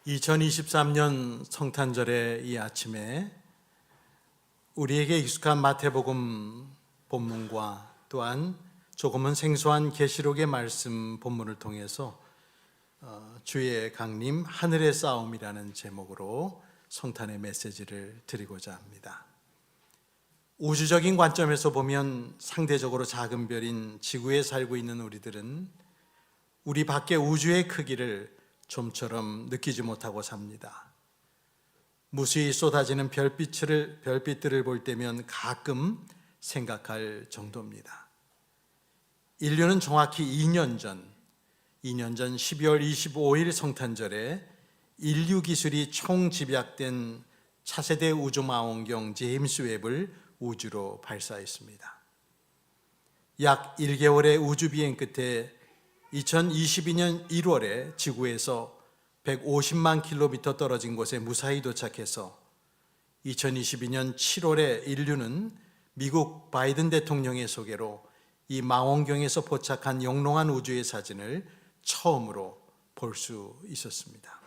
2023년 성탄절의 이 아침에 우리에게 익숙한 마태복음 본문과 또한 조금은 생소한 계시록의 말씀 본문을 통해서 주의 강림 하늘의 싸움이라는 제목으로 성탄의 메시지를 드리고자 합니다. 우주적인 관점에서 보면 상대적으로 작은 별인 지구에 살고 있는 우리들은 우리 밖의 우주의 크기를 좀처럼 느끼지 못하고 삽니다. 무수히 쏟아지는 별빛들을 볼 때면 가끔 생각할 정도입니다. 인류는 정확히 2년 전 12월 25일 성탄절에 인류 기술이 총집약된 차세대 우주망원경 제임스 웹을 우주로 발사했습니다. 약 1개월의 우주비행 끝에 2022년 1월에 지구에서 150만 킬로미터 떨어진 곳에 무사히 도착해서 2022년 7월에 인류는 미국 바이든 대통령의 소개로 이 망원경에서 포착한 영롱한 우주의 사진을 처음으로 볼 수 있었습니다.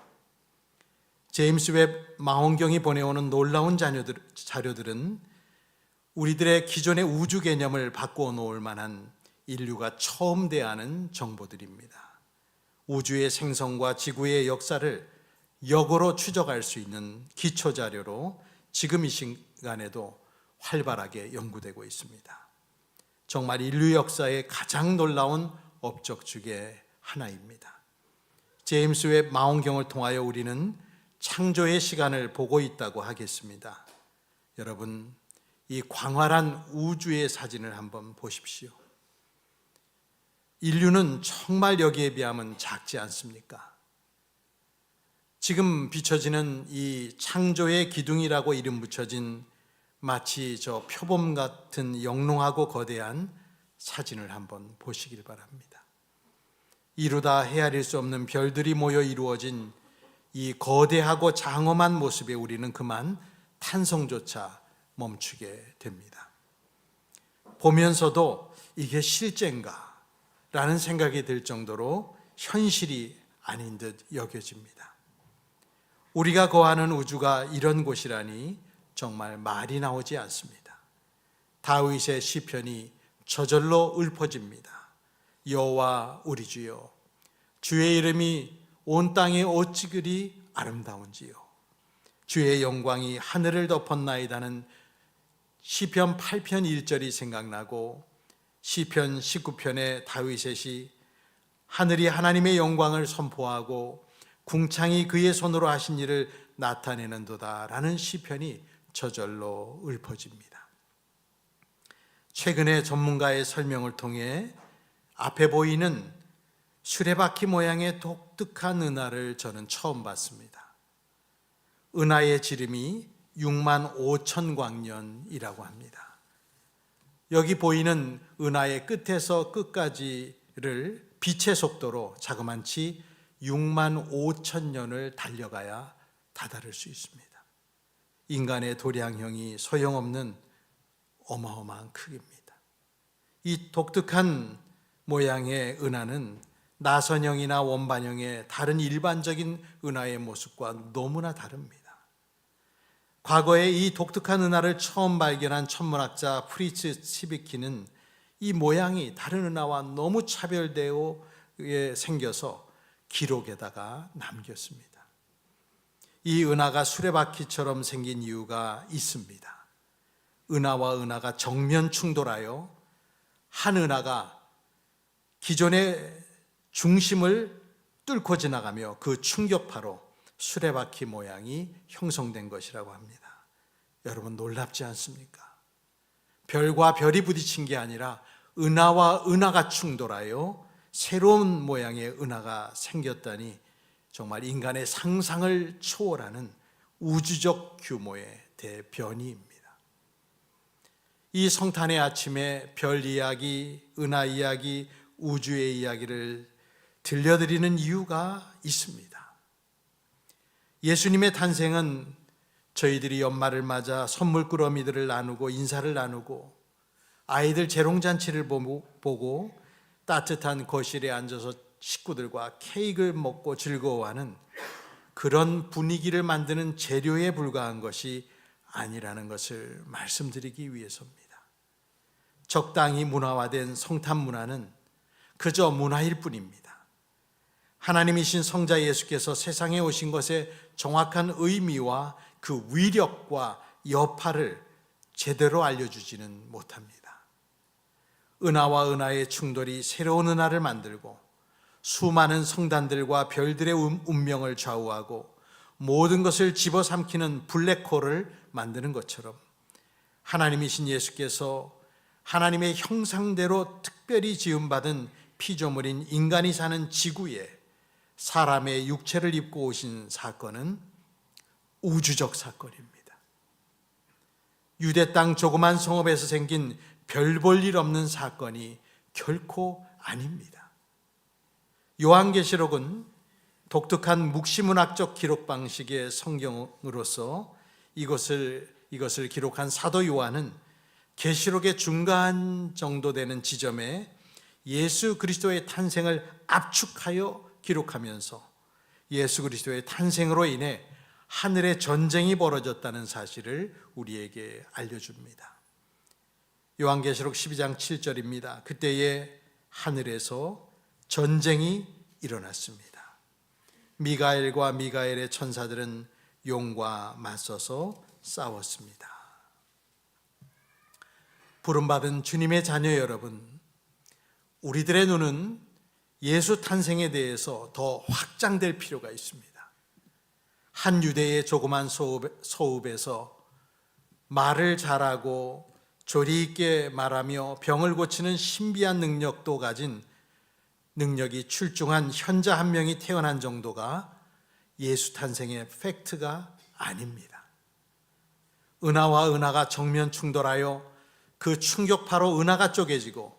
제임스 웹 망원경이 보내오는 놀라운 자료들은 우리들의 기존의 우주 개념을 바꾸어 놓을 만한 인류가 처음 대하는 정보들입니다. 우주의 생성과 지구의 역사를 역으로 추적할 수 있는 기초 자료로 지금 이 시간에도 활발하게 연구되고 있습니다. 정말 인류 역사의 가장 놀라운 업적 중에 하나입니다. 제임스 웹 망원경을 통하여 우리는 창조의 시간을 보고 있다고 하겠습니다. 여러분, 이 광활한 우주의 사진을 한번 보십시오. 인류는 정말 여기에 비하면 작지 않습니까? 지금 비춰지는 이 창조의 기둥이라고 이름 붙여진 마치 저 표범 같은 영롱하고 거대한 사진을 한번 보시길 바랍니다. 이루다 헤아릴 수 없는 별들이 모여 이루어진 이 거대하고 장엄한 모습에 우리는 그만 탄성조차 멈추게 됩니다. 보면서도 이게 실제인가? 라는 생각이 들 정도로 현실이 아닌 듯 여겨집니다. 우리가 거하는 우주가 이런 곳이라니 정말 말이 나오지 않습니다. 다윗의 시편이 저절로 읊어집니다. 여호와 우리 주여, 주의 이름이 온 땅에 어찌 그리 아름다운지요. 주의 영광이 하늘을 덮었나이다는 시편 8편 1절이 생각나고 시편 19편의 다윗의 시 하늘이 하나님의 영광을 선포하고 궁창이 그의 손으로 하신 일을 나타내는도다 라는 시편이 저절로 읊어집니다. 최근에 전문가의 설명을 통해 앞에 보이는 수레바퀴 모양의 독특한 은하를 저는 처음 봤습니다. 은하의 지름이 6만 5천 광년이라고 합니다. 여기 보이는 은하의 끝에서 끝까지를 빛의 속도로 자그만치 6만 5천 년을 달려가야 다다를 수 있습니다. 인간의 도량형이 소용없는 어마어마한 크기입니다. 이 독특한 모양의 은하는 나선형이나 원반형의 다른 일반적인 은하의 모습과 너무나 다릅니다. 과거에 이 독특한 은하를 처음 발견한 천문학자 프리츠 치비키는 이 모양이 다른 은하와 너무 차별되어 생겨서 기록에다가 남겼습니다. 이 은하가 수레바퀴처럼 생긴 이유가 있습니다. 은하와 은하가 정면 충돌하여 한 은하가 기존의 중심을 뚫고 지나가며 그 충격파로 수레바퀴 모양이 형성된 것이라고 합니다. 여러분, 놀랍지 않습니까? 별과 별이 부딪힌 게 아니라 은하와 은하가 충돌하여 새로운 모양의 은하가 생겼다니 정말 인간의 상상을 초월하는 우주적 규모의 대변이입니다. 이 성탄의 아침에 별 이야기, 은하 이야기, 우주의 이야기를 들려드리는 이유가 있습니다. 예수님의 탄생은 저희들이 연말을 맞아 선물 꾸러미들을 나누고 인사를 나누고 아이들 재롱잔치를 보고 따뜻한 거실에 앉아서 식구들과 케이크를 먹고 즐거워하는 그런 분위기를 만드는 재료에 불과한 것이 아니라는 것을 말씀드리기 위해서입니다. 적당히 문화화된 성탄 문화는 그저 문화일 뿐입니다. 하나님이신 성자 예수께서 세상에 오신 것의 정확한 의미와 그 위력과 여파를 제대로 알려주지는 못합니다. 은하와 은하의 충돌이 새로운 은하를 만들고 수많은 성단들과 별들의 운명을 좌우하고 모든 것을 집어삼키는 블랙홀을 만드는 것처럼 하나님이신 예수께서 하나님의 형상대로 특별히 지음받은 피조물인 인간이 사는 지구에 사람의 육체를 입고 오신 사건은 우주적 사건입니다. 유대 땅 조그만 성읍에서 생긴 별 볼 일 없는 사건이 결코 아닙니다. 요한계시록은 독특한 묵시문학적 기록 방식의 성경으로서 이것을 기록한 사도 요한은 계시록의 중간 정도 되는 지점에 예수 그리스도의 탄생을 압축하여 기록하면서 예수 그리스도의 탄생으로 인해 하늘에 전쟁이 벌어졌다는 사실을 우리에게 알려줍니다. 요한계시록 12장 7절입니다. 그때에 하늘에서 전쟁이 일어났습니다. 미가엘과 미가엘의 천사들은 용과 맞서서 싸웠습니다. 부름받은 주님의 자녀 여러분, 우리들의 눈은 예수 탄생에 대해서 더 확장될 필요가 있습니다. 한 유대의 조그만 소읍에서 말을 잘하고 조리 있게 말하며 병을 고치는 신비한 능력도 가진 능력이 출중한 현자 한 명이 태어난 정도가 예수 탄생의 팩트가 아닙니다. 은하와 은하가 정면 충돌하여 그 충격파로 은하가 쪼개지고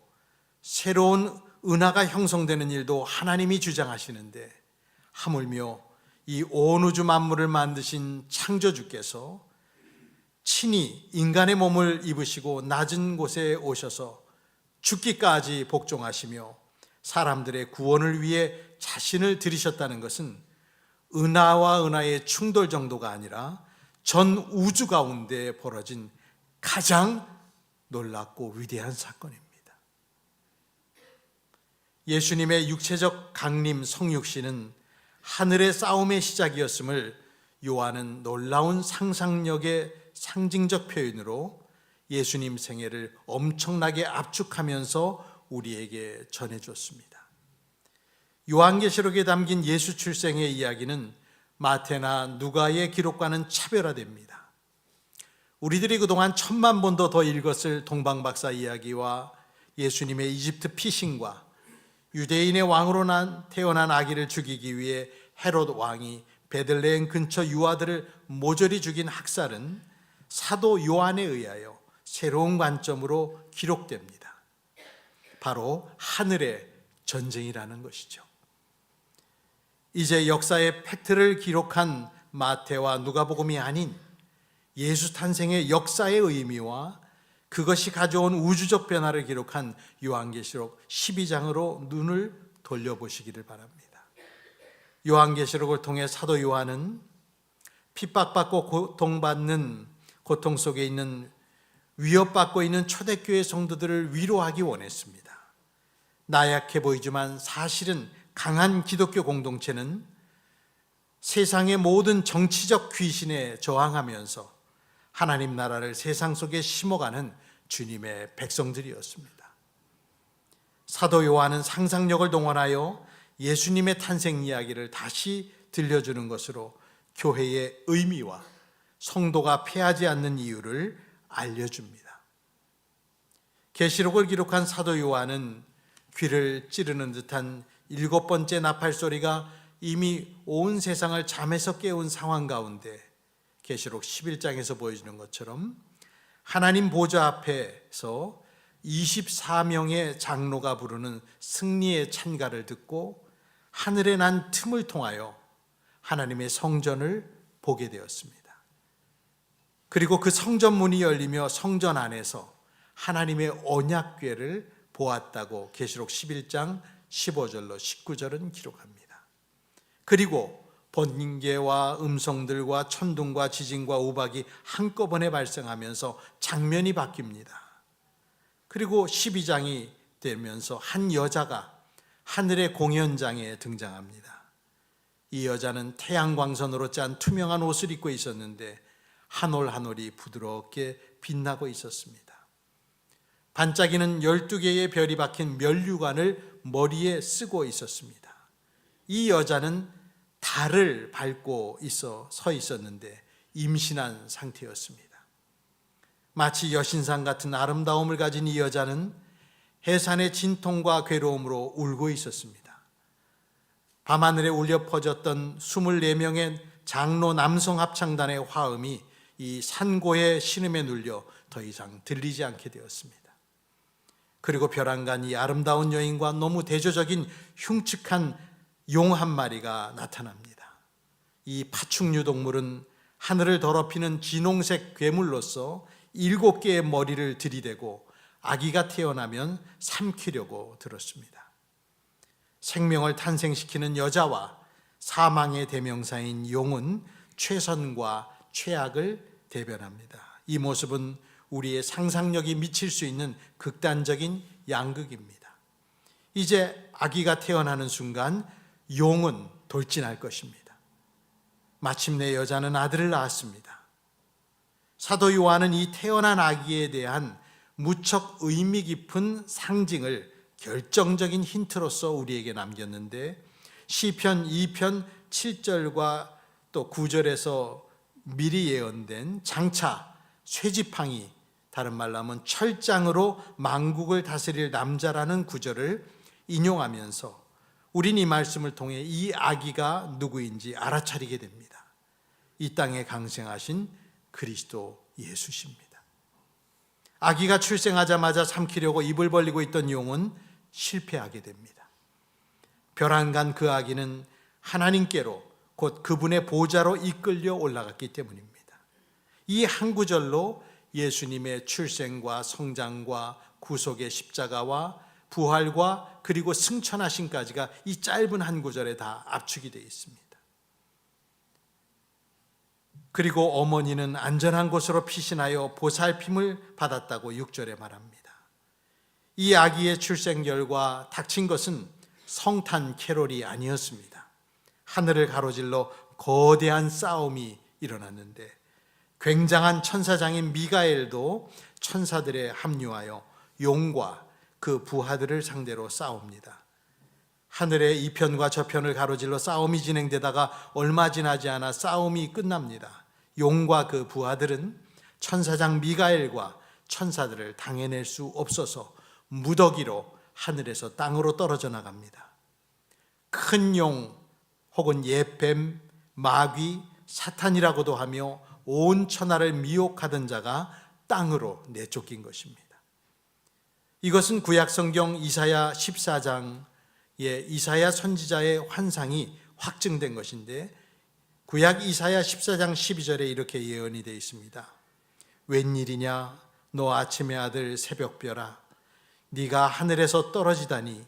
새로운 은하가 형성되는 일도 하나님이 주장하시는데, 하물며 이 온 우주 만물을 만드신 창조주께서 친히 인간의 몸을 입으시고 낮은 곳에 오셔서 죽기까지 복종하시며 사람들의 구원을 위해 자신을 들이셨다는 것은 은하와 은하의 충돌 정도가 아니라 전 우주 가운데 벌어진 가장 놀랍고 위대한 사건입니다. 예수님의 육체적 강림 성육신은 하늘의 싸움의 시작이었음을 요한은 놀라운 상상력의 상징적 표현으로 예수님 생애를 엄청나게 압축하면서 우리에게 전해줬습니다. 요한계시록에 담긴 예수 출생의 이야기는 마태나 누가의 기록과는 차별화됩니다. 우리들이 그동안 1000만 번도 더 읽었을 동방박사 이야기와 예수님의 이집트 피신과 유대인의 왕으로 태어난 아기를 죽이기 위해 헤롯 왕이 베들레헴 근처 유아들을 모조리 죽인 학살은 사도 요한에 의하여 새로운 관점으로 기록됩니다. 바로 하늘의 전쟁이라는 것이죠. 이제 역사의 팩트를 기록한 마태와 누가복음이 아닌 예수 탄생의 역사의 의미와 그것이 가져온 우주적 변화를 기록한 요한계시록 12장으로 눈을 돌려보시기를 바랍니다. 요한계시록을 통해 사도 요한은 핍박받고 고통받는 고통 속에 있는 위협받고 있는 초대교회 성도들을 위로하기 원했습니다. 나약해 보이지만 사실은 강한 기독교 공동체는 세상의 모든 정치적 귀신에 저항하면서 하나님 나라를 세상 속에 심어가는 주님의 백성들이었습니다. 사도 요한은 상상력을 동원하여 예수님의 탄생 이야기를 다시 들려주는 것으로 교회의 의미와 성도가 패하지 않는 이유를 알려줍니다. 계시록을 기록한 사도 요한은 귀를 찌르는 듯한 7번째 나팔 소리가 이미 온 세상을 잠에서 깨운 상황 가운데 계시록 11장에서 보여주는 것처럼 하나님 보좌 앞에서 24명의 장로가 부르는 승리의 찬가를 듣고 하늘에 난 틈을 통하여 하나님의 성전을 보게 되었습니다. 그리고 그 성전 문이 열리며 성전 안에서 하나님의 언약궤를 보았다고 계시록 11장 15절로 19절은 기록합니다. 그리고 번개와 음성들과 천둥과 지진과 우박이 한꺼번에 발생하면서 장면이 바뀝니다. 그리고 12장이 되면서 한 여자가 하늘의 공연장에 등장합니다. 이 여자는 태양광선으로 짠 투명한 옷을 입고 있었는데 한 올 한 올이 부드럽게 빛나고 있었습니다. 반짝이는 12개의 별이 박힌 면류관을 머리에 쓰고 있었습니다. 이 여자는 달을 밟고 서 있었는데 임신한 상태였습니다. 마치 여신상 같은 아름다움을 가진 이 여자는 해산의 진통과 괴로움으로 울고 있었습니다. 밤하늘에 울려 퍼졌던 24명의 장로 남성 합창단의 화음이 이 산고의 신음에 눌려 더 이상 들리지 않게 되었습니다. 그리고 벼랑간 이 아름다운 여인과 너무 대조적인 흉측한 용 한 마리가 나타납니다. 이 파충류 동물은 하늘을 더럽히는 진홍색 괴물로서 7개의 머리를 들이대고 아기가 태어나면 삼키려고 들었습니다. 생명을 탄생시키는 여자와 사망의 대명사인 용은 최선과 최악을 대변합니다. 이 모습은 우리의 상상력이 미칠 수 있는 극단적인 양극입니다. 이제 아기가 태어나는 순간 용은 돌진할 것입니다. 마침내 여자는 아들을 낳았습니다. 사도 요한은 이 태어난 아기에 대한 무척 의미 깊은 상징을 결정적인 힌트로서 우리에게 남겼는데 시편 2편 7절과 또 9절에서 미리 예언된 장차 쇠지팡이, 다른 말로 하면 철장으로 만국을 다스릴 남자라는 구절을 인용하면서 우린 이 말씀을 통해 이 아기가 누구인지 알아차리게 됩니다. 이 땅에 강생하신 그리스도 예수십니다. 아기가 출생하자마자 삼키려고 입을 벌리고 있던 용은 실패하게 됩니다. 벼랑간 그 아기는 하나님께로 곧 그분의 보좌로 이끌려 올라갔기 때문입니다. 이 한 구절로 예수님의 출생과 성장과 구속의 십자가와 부활과 그리고 승천하심까지가 이 짧은 한 구절에 다 압축이 되어 있습니다. 그리고 어머니는 안전한 곳으로 피신하여 보살핌을 받았다고 6절에 말합니다. 이 아기의 출생결과 닥친 것은 성탄 캐롤이 아니었습니다. 하늘을 가로질러 거대한 싸움이 일어났는데 굉장한 천사장인 미가엘도 천사들에 합류하여 용과 그 부하들을 상대로 싸웁니다. 하늘의 이편과 저편을 가로질러 싸움이 진행되다가 얼마 지나지 않아 싸움이 끝납니다. 용과 그 부하들은 천사장 미가엘과 천사들을 당해낼 수 없어서 무더기로 하늘에서 땅으로 떨어져 나갑니다. 큰 용 혹은 옛뱀, 마귀, 사탄이라고도 하며 온 천하를 미혹하던 자가 땅으로 내쫓긴 것입니다. 이것은 구약성경 이사야 14장의 이사야 선지자의 환상이 확증된 것인데 구약 이사야 14장 12절에 이렇게 예언이 되어 있습니다. 웬일이냐 너 아침의 아들 새벽별아 네가 하늘에서 떨어지다니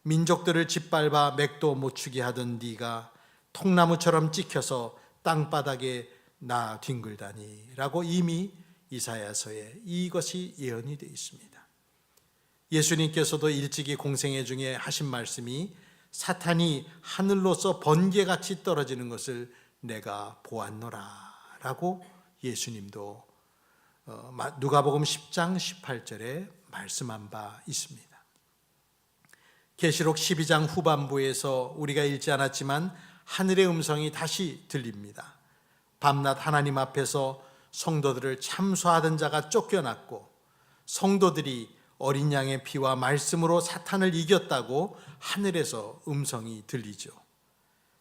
민족들을 짓밟아 맥도 못 추게 하던 네가 통나무처럼 찍혀서 땅바닥에 나 뒹굴다니 라고 이미 이사야서에 이것이 예언이 되어 있습니다. 예수님께서도 일찍이 공생애 중에 하신 말씀이 사탄이 하늘로서 번개같이 떨어지는 것을 내가 보았노라 라고 예수님도 누가복음 10장 18절에 말씀한 바 있습니다. 계시록 12장 후반부에서 우리가 읽지 않았지만 하늘의 음성이 다시 들립니다. 밤낮 하나님 앞에서 성도들을 참소하던 자가 쫓겨났고 성도들이 어린 양의 피와 말씀으로 사탄을 이겼다고 하늘에서 음성이 들리죠.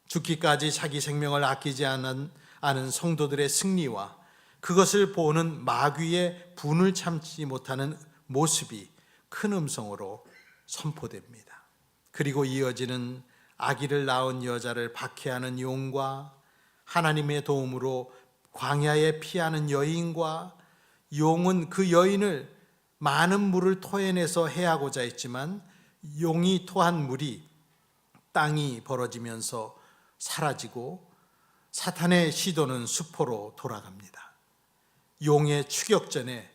죽기까지 자기 생명을 아끼지 않은 성도들의 승리와 그것을 보는 마귀의 분을 참지 못하는 모습이 큰 음성으로 선포됩니다. 그리고 이어지는 아기를 낳은 여자를 박해하는 용과 하나님의 도움으로 광야에 피하는 여인과 용은 그 여인을 많은 물을 토해내서 해하고자 했지만 용이 토한 물이 땅이 벌어지면서 사라지고 사탄의 시도는 수포로 돌아갑니다. 용의 추격전에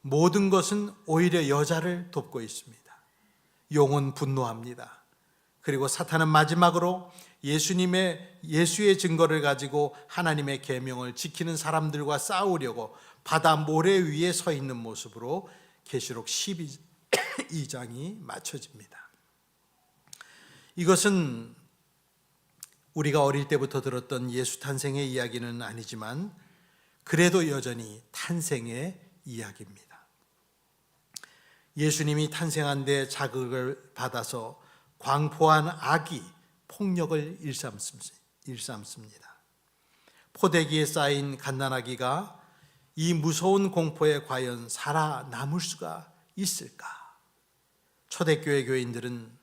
모든 것은 오히려 여자를 돕고 있습니다. 용은 분노합니다. 그리고 사탄은 마지막으로 예수의 증거를 가지고 하나님의 계명을 지키는 사람들과 싸우려고 바다 모래 위에 서 있는 모습으로 계시록 12장이 맞춰집니다. 이것은 우리가 어릴 때부터 들었던 예수 탄생의 이야기는 아니지만 그래도 여전히 탄생의 이야기입니다. 예수님이 탄생한 데 자극을 받아서 광포한 악이 폭력을 일삼습니다. 포대기에 쌓인 갓난아기가 이 무서운 공포에 과연 살아남을 수가 있을까? 초대교회 교인들은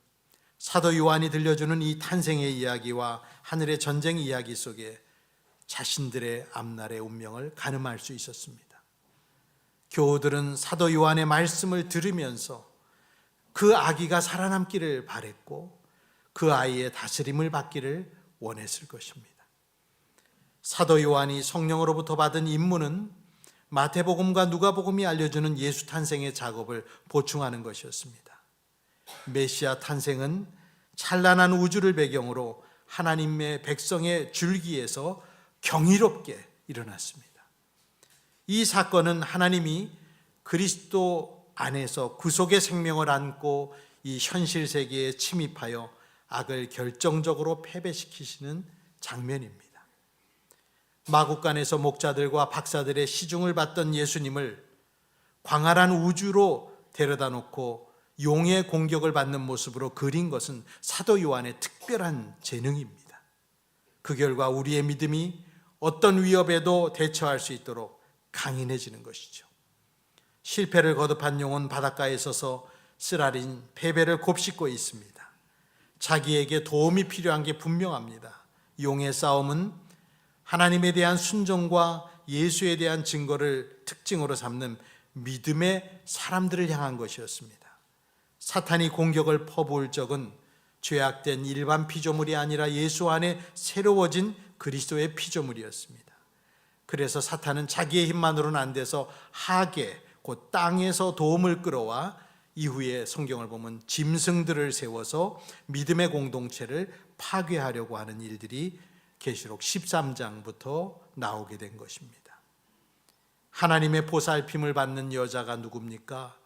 사도 요한이 들려주는 이 탄생의 이야기와 하늘의 전쟁 이야기 속에 자신들의 앞날의 운명을 가늠할 수 있었습니다. 교우들은 사도 요한의 말씀을 들으면서 그 아기가 살아남기를 바랬고 그 아이의 다스림을 받기를 원했을 것입니다. 사도 요한이 성령으로부터 받은 임무는 마태복음과 누가복음이 알려주는 예수 탄생의 작업을 보충하는 것이었습니다. 메시아 탄생은 찬란한 우주를 배경으로 하나님의 백성의 줄기에서 경이롭게 일어났습니다. 이 사건은 하나님이 그리스도 안에서 구속의 생명을 안고 이 현실 세계에 침입하여 악을 결정적으로 패배시키시는 장면입니다. 마국간에서 목자들과 박사들의 시중을 받던 예수님을 광활한 우주로 데려다 놓고 용의 공격을 받는 모습으로 그린 것은 사도 요한의 특별한 재능입니다. 그 결과 우리의 믿음이 어떤 위협에도 대처할 수 있도록 강인해지는 것이죠. 실패를 거듭한 용은 바닷가에 서서 쓰라린 패배를 곱씹고 있습니다. 자기에게 도움이 필요한 게 분명합니다. 용의 싸움은 하나님에 대한 순종과 예수에 대한 증거를 특징으로 삼는 믿음의 사람들을 향한 것이었습니다. 사탄이 공격을 퍼부을 적은 죄악된 일반 피조물이 아니라 예수 안에 새로워진 그리스도의 피조물이었습니다. 그래서 사탄은 자기의 힘만으로는 안 돼서 하계, 곧 땅에서 도움을 끌어와 이후에 성경을 보면 짐승들을 세워서 믿음의 공동체를 파괴하려고 하는 일들이 계시록 13장부터 나오게 된 것입니다. 하나님의 보살핌을 받는 여자가 누굽니까?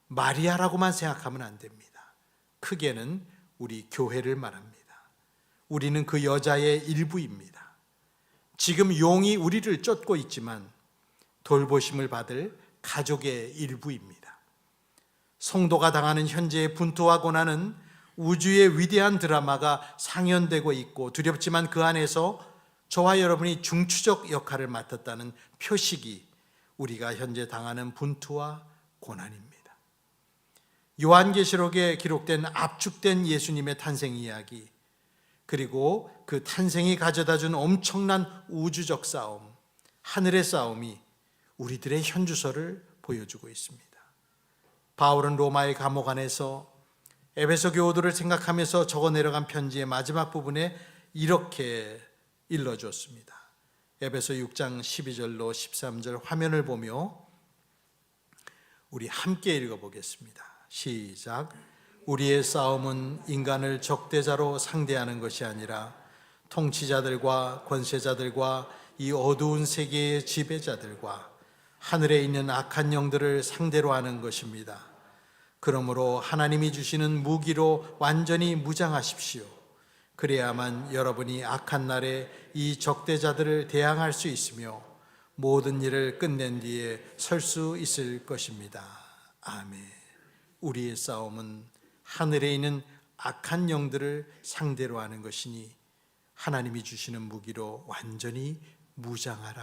마리아라고만 생각하면 안 됩니다. 크게는 우리 교회를 말합니다. 우리는 그 여자의 일부입니다. 지금 용이 우리를 쫓고 있지만 돌보심을 받을 가족의 일부입니다. 성도가 당하는 현재의 분투와 고난은 우주의 위대한 드라마가 상연되고 있고 두렵지만 그 안에서 저와 여러분이 중추적 역할을 맡았다는 표식이 우리가 현재 당하는 분투와 고난입니다. 요한계시록에 기록된 압축된 예수님의 탄생 이야기, 그리고 그 탄생이 가져다준 엄청난 우주적 싸움, 하늘의 싸움이 우리들의 현주소를 보여주고 있습니다. 바울은 로마의 감옥 안에서 에베소 교우들을 생각하면서 적어 내려간 편지의 마지막 부분에 이렇게 일러주었습니다. 에베소 6장 12절로 13절 화면을 보며 우리 함께 읽어보겠습니다. 시작. 우리의 싸움은 인간을 적대자로 상대하는 것이 아니라 통치자들과 권세자들과 이 어두운 세계의 지배자들과 하늘에 있는 악한 영들을 상대로 하는 것입니다. 그러므로 하나님이 주시는 무기로 완전히 무장하십시오. 그래야만 여러분이 악한 날에 이 적대자들을 대항할 수 있으며 모든 일을 끝낸 뒤에 설 수 있을 것입니다. 아멘. 우리의 싸움은 하늘에 있는 악한 영들을 상대로 하는 것이니 하나님이 주시는 무기로 완전히 무장하라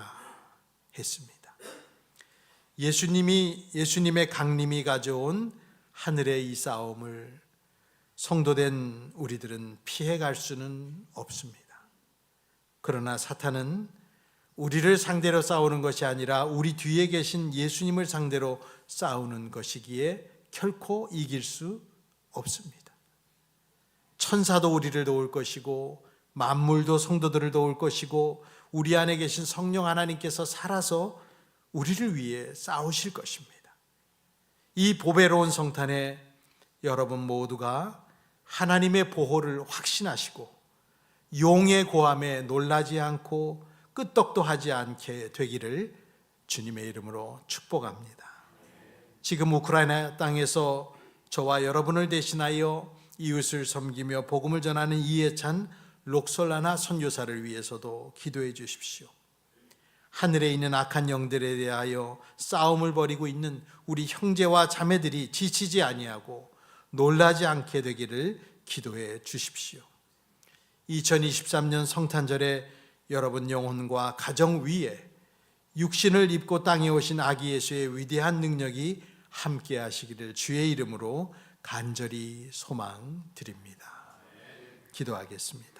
했습니다. 예수님의 강림이 가져온 하늘의 이 싸움을 성도된 우리들은 피해갈 수는 없습니다. 그러나 사탄은 우리를 상대로 싸우는 것이 아니라 우리 뒤에 계신 예수님을 상대로 싸우는 것이기에 결코 이길 수 없습니다. 천사도 우리를 도울 것이고 만물도 성도들을 도울 것이고 우리 안에 계신 성령 하나님께서 살아서 우리를 위해 싸우실 것입니다. 이 보배로운 성탄에 여러분 모두가 하나님의 보호를 확신하시고 용의 고함에 놀라지 않고 끄떡도 하지 않게 되기를 주님의 이름으로 축복합니다. 지금 우크라이나 땅에서 저와 여러분을 대신하여 이웃을 섬기며 복음을 전하는 이해찬 록솔라나 선교사를 위해서도 기도해 주십시오. 하늘에 있는 악한 영들에 대하여 싸움을 벌이고 있는 우리 형제와 자매들이 지치지 아니하고 놀라지 않게 되기를 기도해 주십시오. 2023년 성탄절에 여러분 영혼과 가정 위에 육신을 입고 땅에 오신 아기 예수의 위대한 능력이 함께 하시기를 주의 이름으로 간절히 소망드립니다. 기도하겠습니다.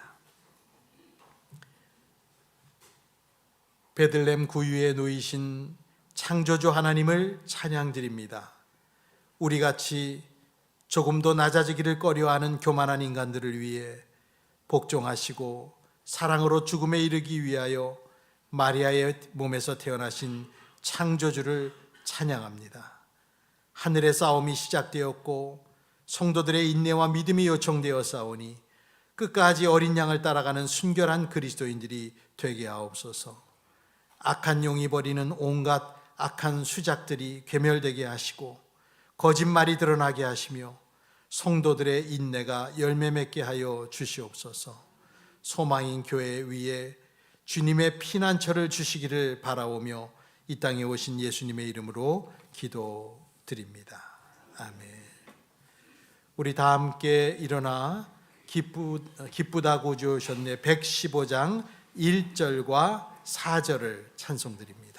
베들레헴 구유에 놓이신 창조주 하나님을 찬양드립니다. 우리같이 조금도 낮아지기를 꺼려하는 교만한 인간들을 위해 복종하시고 사랑으로 죽음에 이르기 위하여 마리아의 몸에서 태어나신 창조주를 찬양합니다. 하늘의 싸움이 시작되었고 성도들의 인내와 믿음이 요청되어 싸우니 끝까지 어린 양을 따라가는 순결한 그리스도인들이 되게 하옵소서. 악한 용이 벌이는 온갖 악한 수작들이 괴멸되게 하시고 거짓말이 드러나게 하시며 성도들의 인내가 열매 맺게 하여 주시옵소서. 소망인 교회 위에 주님의 피난처를 주시기를 바라오며 이 땅에 오신 예수님의 이름으로 기도드립니다. 아멘. 우리 다 함께 일어나 기쁘다고 주셨네 115장 1절과 4절을 찬송드립니다.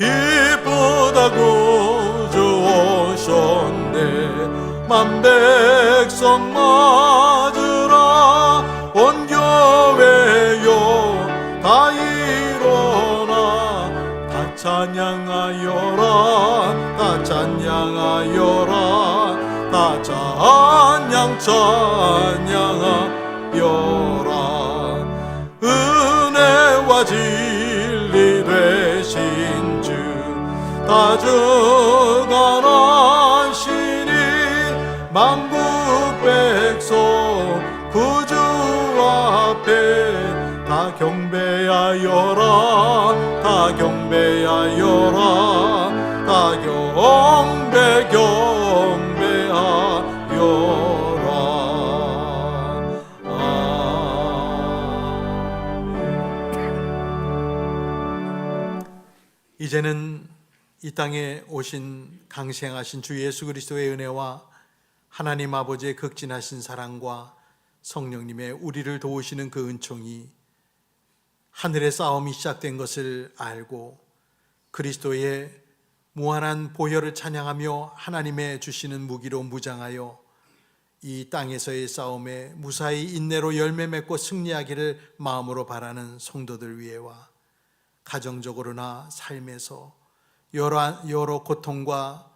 기쁘다고 주오셨네 만백성 맞으라 온 교회여 다 일어나 다 찬양하여라 다 찬양하여라 다 찬양하여라 은혜와 진리 되신 주 다 증언하시니 만국 백성 구주 앞에 다 경배하여라 다 경배하여라 다 이제는 이 땅에 오신 강생하신 주 예수 그리스도의 은혜와 하나님 아버지의 극진하신 사랑과 성령님의 우리를 도우시는 그 은총이 하늘의 싸움이 시작된 것을 알고 그리스도의 무한한 보혈을 찬양하며 하나님의 주시는 무기로 무장하여 이 땅에서의 싸움에 무사히 인내로 열매 맺고 승리하기를 마음으로 바라는 성도들 위에와 가정적으로나 삶에서 여러 고통과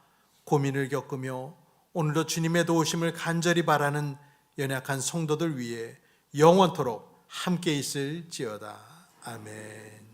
고민을 겪으며 오늘도 주님의 도우심을 간절히 바라는 연약한 성도들 위해 영원토록 함께 있을지어다. 아멘.